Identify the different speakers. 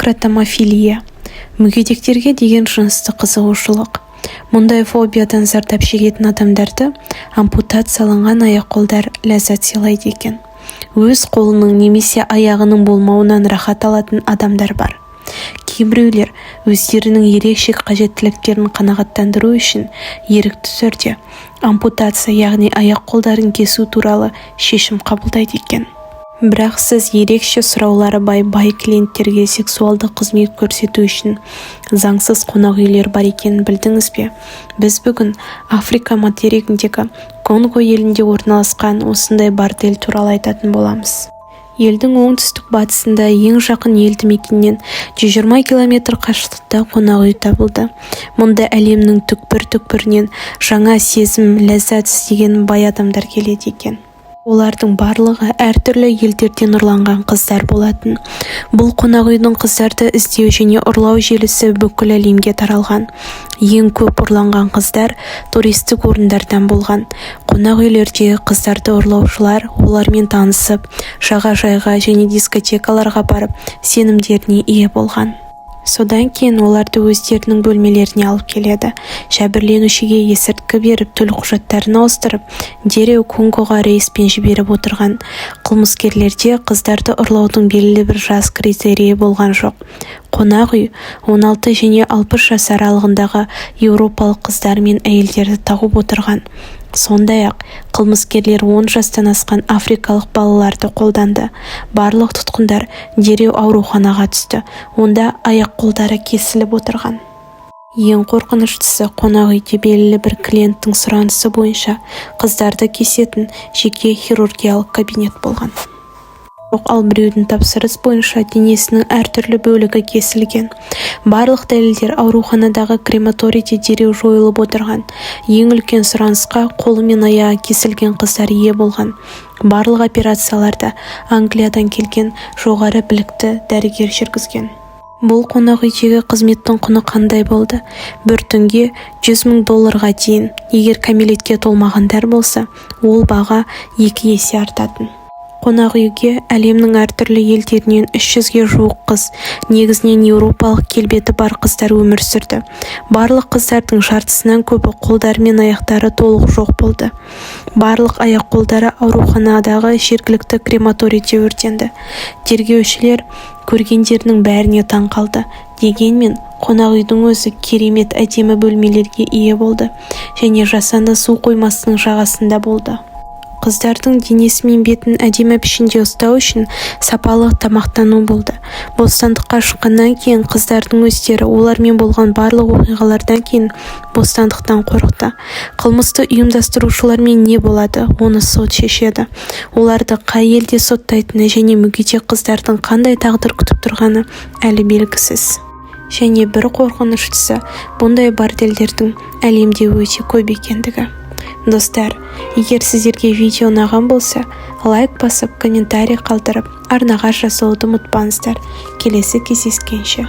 Speaker 1: некротомофилия, мүгедектерге деген жыныстық қызығушылық. Мұндай фобиядан зардап шегетін адамдарды ампутацияланған аяқ-қолдар ләззат сыйлайды екен. Өз қолының немесе аяғының болмауынан рахат алатын адамдар бар. Кейбіреулер өздерінің ерекше қажеттіліктерін қанағаттандыру үшін ерікті түрде ампутация, яғни аяқ-қолдарын кесу туралы шешім қабылдайды екен. Бірақ сіз ерекше сұраулары бай клиенттерге сексуалды қызмет көрсету үшін заңсыз қонақ үйлер бар екенін білдіңіз бе? Біз бүгін Африка материгіндегі Конго елінде орналасқан осындай бордель туралы айтатын боламыз. Елдің оңтүстік батысында ең жақын елді мекеннен 120 километр қашықтықта қонақ үй табылды. Мұнда әлемнің түкпір-түкпірінен жаңа сезім, ләззат іздеген бай адамдар келеді екен. Олардың барлығы әртүрлі елдерден ұрланған қыздар болатын. Бұл қонақ үйдің қыздарды іздеу және ұрлау желісі бүкіл әлемге таралған. Ең көп ұрланған қыздар туристік орындардан болған. Қонақ үйлердегі қыздарды ұрлаушылар олармен танысып, жағажайға және дискотекаларға барып, сенімдеріне ие болған. Содан кейін оларды өздерінің бөлмелеріне алып келеді. Жәбірленушіге есірткі беріп, төлқұжаттарын ауыстырып, дереу Конгоға рейспен жіберіп отырған. Қылмыскерлерде қыздарды ұрлаудың белгілі бір жас критерийі болған жоқ. Қонақ үй 16 және 60 жас аралығындағы еуропалық қыздар мен әйелдерді тауып отырған. Сондай-ақ қылмыскерлер 10 жастан асқан африкалық балаларды қолданды. Барлық тұтқындар дереу ауруханаға түсті. Онда аяқ-қолдары кесіліп отырған. Ең қорқыныштысы, қонақ үйде белгілі бір клиенттің сұранысы бойынша қыздарды кесетін жеке хирургиялық кабинет болған. Ал біреудің тапсырыс бойынша денесінің әртүрлі бөлігі кесілген. Барлық дәлелдер ауруханадағы крематорийде дереу жойылып отырған. Ең үлкен сұранысқа қолы мен аяғы кесілген қыздар ие болған. Барлық операцияларды Англиядан келген жоғары білікті дәрігер жүргізген. Бұл қонақ үйдегі қызметтің құны қандай болды? Бір түнге $100,000 дейін. Егер кәмелетке толмағандар болса, ол баға 2 есе артатын. Қонақ үйге әлемнің әртүрлі елдерінен 300-ге жуық қыз, негізінен еуропалық келбеті бар қыздар өмір сүрді. Барлық қыздардың жартысынан көбі қолдары мен аяқтары толық жоқ болды. Барлық аяқ-қолдары ауруханадағы жергілікті крематорийде өртенді. Тергеушілер көргендерінің бәріне таң қалды. Дегенмен, қонақ үйдің өзі керемет әдемі бөлмелерге ие болды және жасанды су қоймасының жағасында болды. Қыздардың денесі мен бетін әдемі пішінде ұстау үшін сапалы тамақтану болды. Бостандыққа шыққаннан кейін қыздардың өздері олармен болған барлық оқиғалардан кейін бостандықтан қорықты. Қылмысты ұйымдастырушылармен не болады, оны сот шешеді. Оларды қай елде соттайтыны және мүгедек қыздардың қандай тағдыр күтіп тұрғаны әлі белгісіз. Және бір қорқыныштысы, бұндай бордельдердің әлемде өте көп екендігі. Достар, егер сіздерге видео ұнаған болса, лайк басып, комментарий қалдырып, арнаға жазылуды ұмытпаңыздар. Келесі кездескенше.